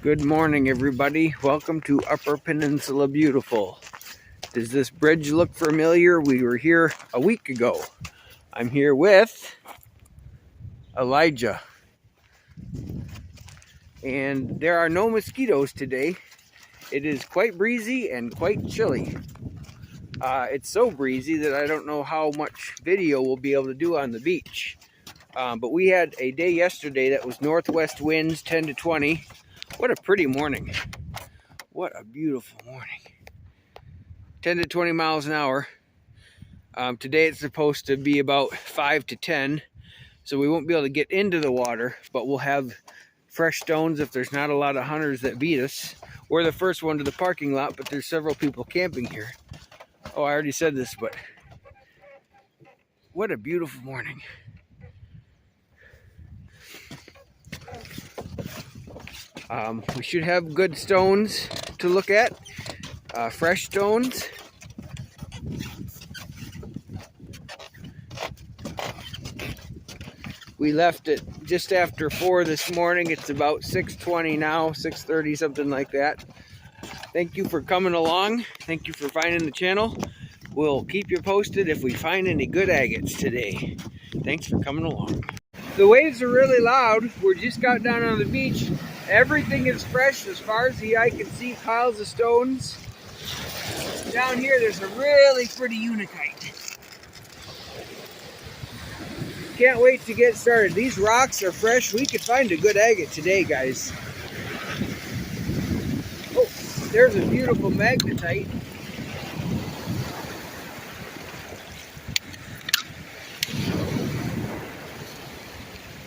Good morning, everybody. Welcome to Upper Peninsula Beautiful. Does this bridge look familiar? We were here a week ago. I'm here with Elijah. And there are no mosquitoes today. It is quite breezy and quite chilly. It's so breezy that I don't know how much video we'll be able to do on the beach. But we had a day yesterday that was northwest winds 10 to 20. What a pretty morning. What a beautiful morning. 10 to 20 miles an hour. Today it's supposed to be about 5 to 10. So we won't be able to get into the water, but we'll have fresh stones if there's not a lot of hunters that beat us. We're the first one to the parking lot, but there's several people camping here. Oh, I already said this, but what a beautiful morning. We should have good stones to look at, fresh stones. We left it just after 4 this morning. It's about 6:20 now, 6:30, something like that. Thank you for coming along. Thank you for finding the channel. We'll keep you posted if we find any good agates today. Thanks for coming along. The waves are really loud. We just got down on the beach. Everything is fresh as far as the eye can see. Piles of stones. Down here there's a really pretty unakite. Can't wait to get started. These rocks are fresh. We could find a good agate today, guys. Oh, there's a beautiful magnetite.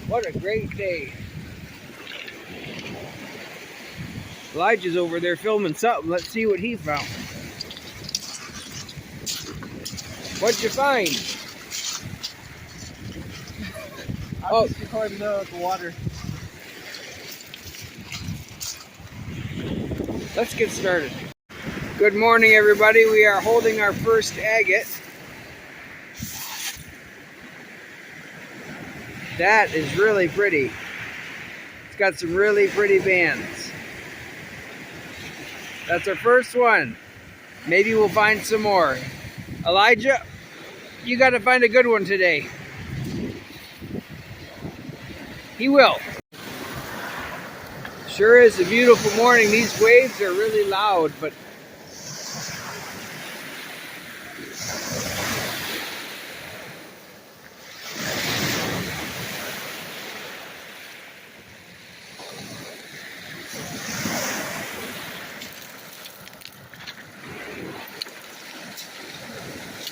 What a great day. Elijah's over there filming something. Let's see what he found. What'd you find? Oh, caught in the water. Let's get started. Good morning, everybody. We are holding our first agate. That is really pretty. It's got some really pretty bands. That's our first one. Maybe we'll find some more. Elijah, you got to find a good one today. He will. Sure is a beautiful morning. These waves are really loud, but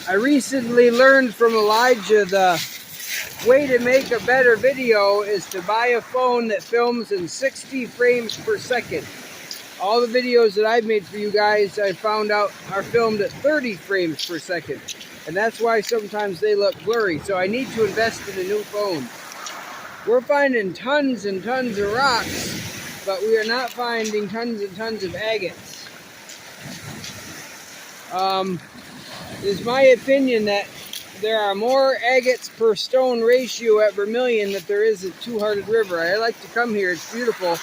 I recently learned from Elijah the way to make a better video is to buy a phone that films in 60 frames per second. All the videos that I've made for you guys, I found out, are filmed at 30 frames per second. And that's why sometimes they look blurry. So I need to invest in a new phone. We're finding tons and tons of rocks, but we are not finding tons and tons of agates. It's my opinion that there are more agates per stone ratio at Vermilion than there is at Two-Hearted River. I like to come here, it's beautiful,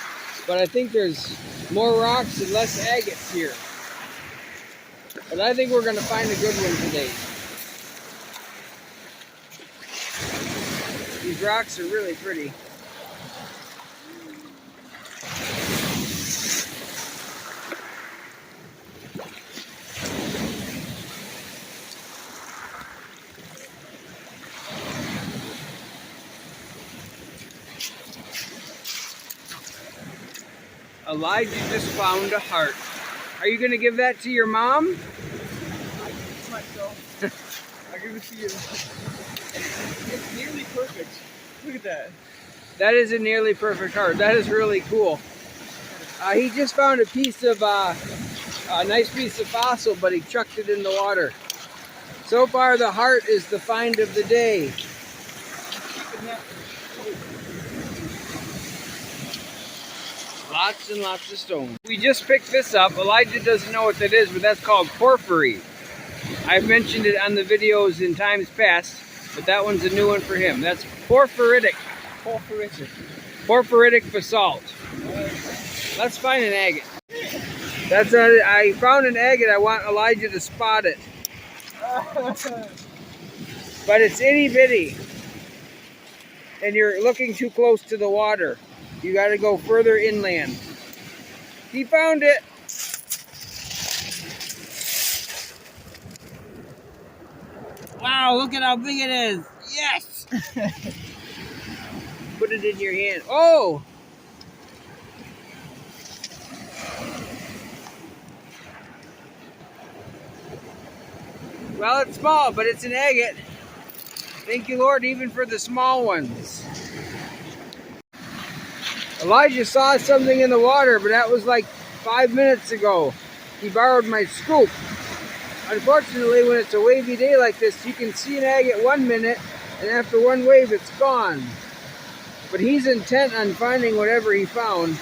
but I think there's more rocks and less agates here. But I think we're going to find a good one today. These rocks are really pretty. Elijah just found a heart. Are you going to give that to your mom? It's myself. I'll give it to you. It's nearly perfect. Look at that. That is a nearly perfect heart. That is really cool. He just found a piece of, a nice piece of fossil, but he chucked it in the water. So far, the heart is the find of the day. Lots and lots of stones. We just picked this up. Elijah doesn't know what that is, but that's called porphyry. I've mentioned it on the videos in times past, but that one's a new one for him. That's porphyritic. Porphyritic. Porphyritic basalt. Let's find an agate. That's I found an agate. I want Elijah to spot it. But it's itty bitty. And you're looking too close to the water. You got to go further inland. He found it. Wow, look at how big it is. Yes! Put it in your hand. Oh! Well, it's small, but it's an agate. Thank you, Lord, even for the small ones. Elijah saw something in the water, but that was like 5 minutes ago. He borrowed my scoop. Unfortunately, when it's a wavy day like this, you can see an agate 1 minute, and after one wave, it's gone. But he's intent on finding whatever he found.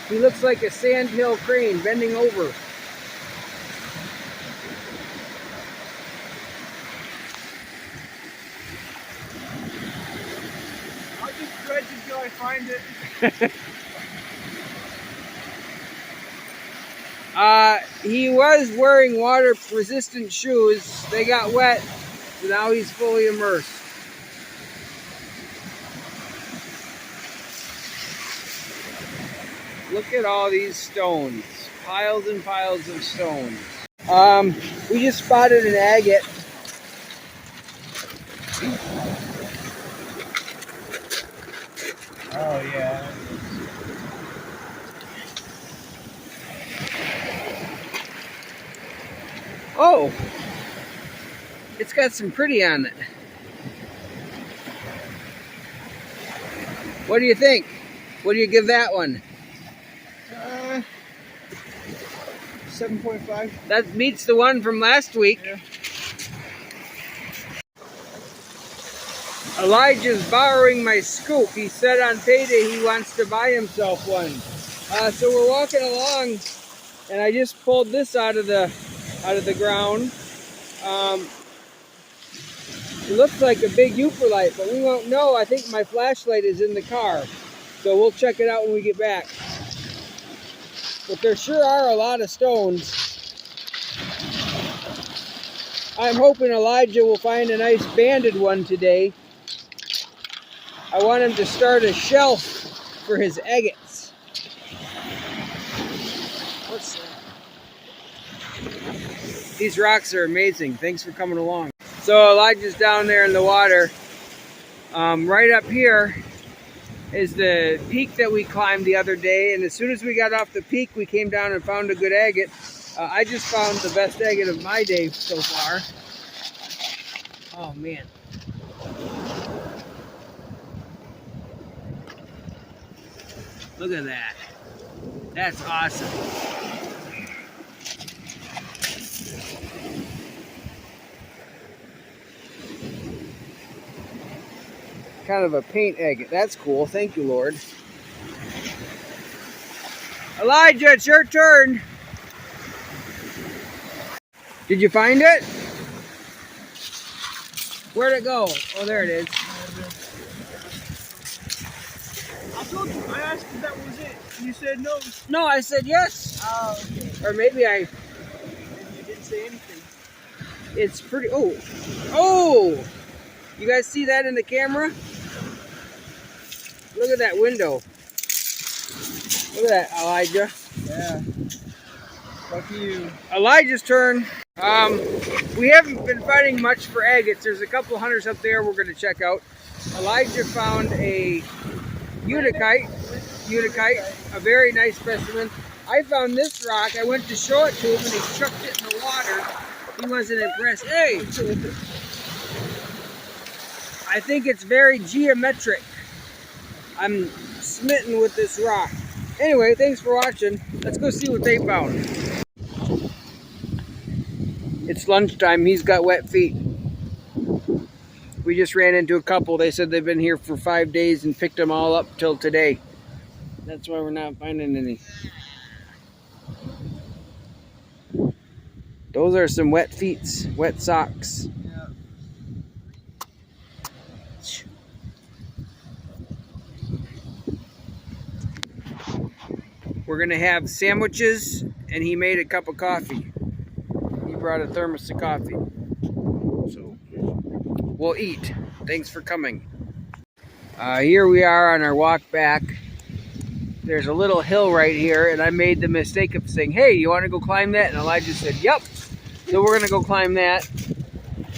He looks like a sandhill crane bending over. I'll just dredge until I find it. He was wearing water-resistant shoes. They got wet, so now he's fully immersed. Look at all these stones. Piles and piles of stones. We just spotted an agate. Oh, yeah. Oh! It's got some pretty on it. What do you think? What do you give that one? 7.5. That beats the one from last week. Yeah. Elijah's borrowing my scoop. He said on payday he wants to buy himself one. So we're walking along, and I just pulled this out of the ground. It looks like a big euphorite, but we won't know. I think my flashlight is in the car, so we'll check it out when we get back. But there sure are a lot of stones. I'm hoping Elijah will find a nice banded one today. I want him to start a shelf for his agates. What's that? These rocks are amazing. Thanks for coming along. So Elijah's down there in the water. Right up here is the peak that we climbed the other day, and as soon as we got off the peak, we came down and found a good agate. I just found the best agate of my day so far. Oh man. Look at that. That's awesome. Kind of a paint agate. That's cool. Thank you, Lord. Elijah, it's your turn. Did you find it? Where'd it go? Oh, there it is. I told you, I asked if that was it. You said no. No, I said yes. Oh, okay. Or maybe Maybe you didn't say anything. it's pretty, oh. Oh! You guys see that in the camera? Look at that window. Look at that, Elijah. Yeah. Lucky you. Elijah's turn. We haven't been fighting much for agates. There's a couple hunters up there we're going to check out. Elijah found a unicite, a very nice specimen. I found this rock. I went to show it to him and he chucked it in the water. He wasn't impressed. Hey! I think it's very geometric. I'm smitten with this rock. Anyway, thanks for watching. Let's go see what they found. It's lunchtime. He's got wet feet. We just ran into a couple. They said they've been here for 5 days and picked them all up till today. That's why we're not finding any. Those are some wet feet, wet socks. Yeah. We're gonna have sandwiches, and he made a cup of coffee. He brought a thermos of coffee. So we'll eat. Thanks for coming. Here we are on our walk back. There's a little hill right here, and I made the mistake of saying, hey, you want to go climb that? And Elijah said, yep. So we're gonna go climb that.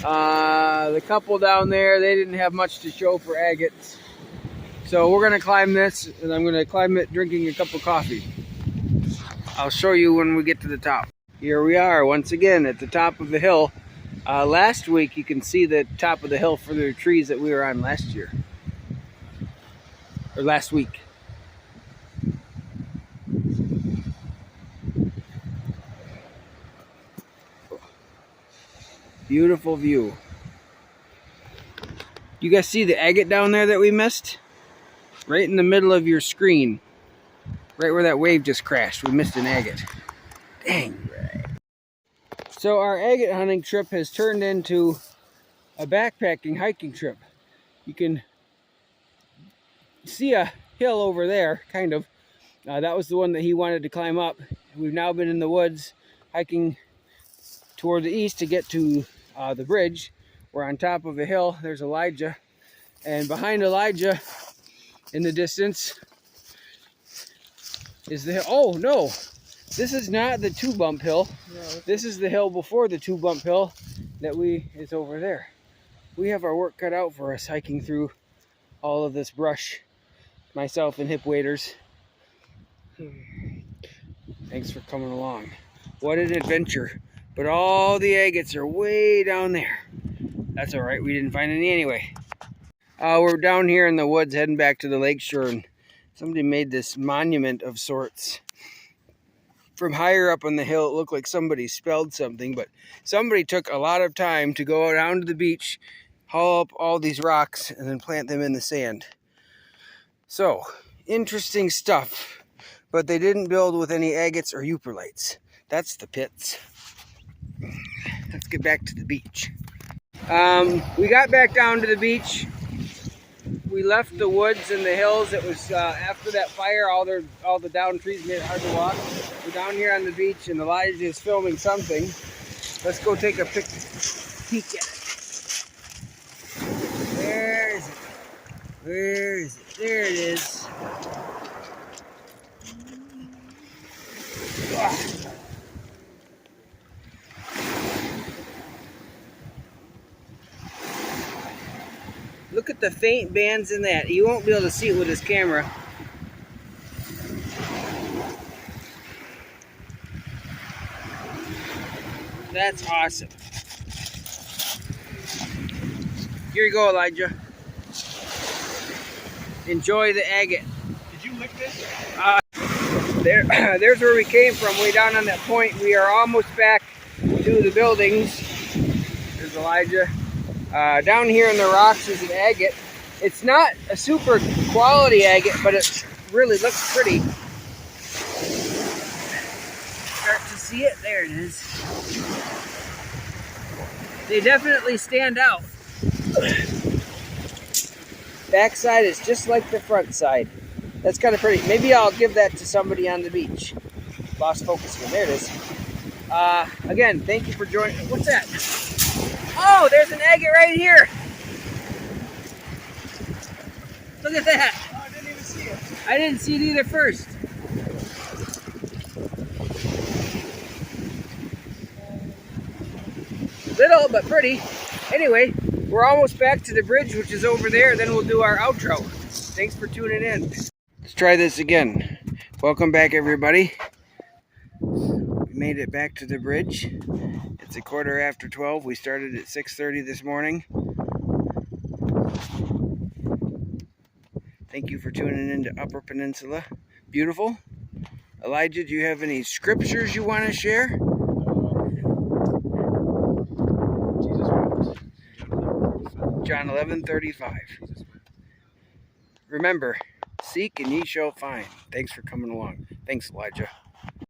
The couple down there, they didn't have much to show for agates. So we're gonna climb this, and I'm gonna climb it drinking a cup of coffee. I'll show you when we get to the top. Here we are once again at the top of the hill. Last week you can see the top of the hill for the trees that we were on last year. Or last week. Beautiful view. You guys see the agate down there that we missed? Right in the middle of your screen. Right where that wave just crashed. We missed an agate. Dang. So our agate hunting trip has turned into a backpacking hiking trip. You can see a hill over there, kind of. That was the one that he wanted to climb up. We've now been in the woods hiking toward the east to get to the bridge. We're on top of a hill. There's Elijah. And behind Elijah in the distance is the hill. Oh no, this is not the 2-bump hill. No. This is the hill before the 2-bump hill that is over there. We have our work cut out for us hiking through all of this brush, myself and hip waders. Thanks for coming along. What an adventure. But all the agates are way down there. That's all right, we didn't find any anyway. We're down here in the woods heading back to the lakeshore, and somebody made this monument of sorts. From higher up on the hill, it looked like somebody spelled something, but somebody took a lot of time to go down to the beach, haul up all these rocks, and then plant them in the sand. So, interesting stuff, but they didn't build with any agates or euperlites. That's the pits. Let's get back to the beach. We got back down to the beach. We left the woods and the hills. It was after that fire, all the downed trees made it hard to walk. We're down here on the beach, and Elijah is filming something. Let's go take a peek at it. Where is it? Where is it? There it is. Look at the faint bands in that. You won't be able to see it with this camera. That's awesome. Here you go, Elijah. Enjoy the agate. Did you lick this? There's where we came from, way down on that point. We are almost back to the buildings. There's Elijah. Down here in the rocks is an agate. It's not a super quality agate, but it really looks pretty. Start to see it. There it is. They definitely stand out. Backside is just like the front side. That's kind of pretty. Maybe I'll give that to somebody on the beach. Lost focus again. There it is. Again, thank you for joining. What's that? Oh, there's an agate right here. Look at that. Oh, I didn't even see it. I didn't see it either first. Little, but pretty. Anyway, we're almost back to the bridge, which is over there. Then we'll do our outro. Thanks for tuning in. Let's try this again. Welcome back, everybody. We made it back to the bridge. It's a 12:15. We started at 6:30 this morning. Thank you for tuning in to Upper Peninsula. Beautiful. Elijah, do you have any scriptures you want to share? John 11:35. Remember, seek and ye shall find. Thanks for coming along. Thanks, Elijah.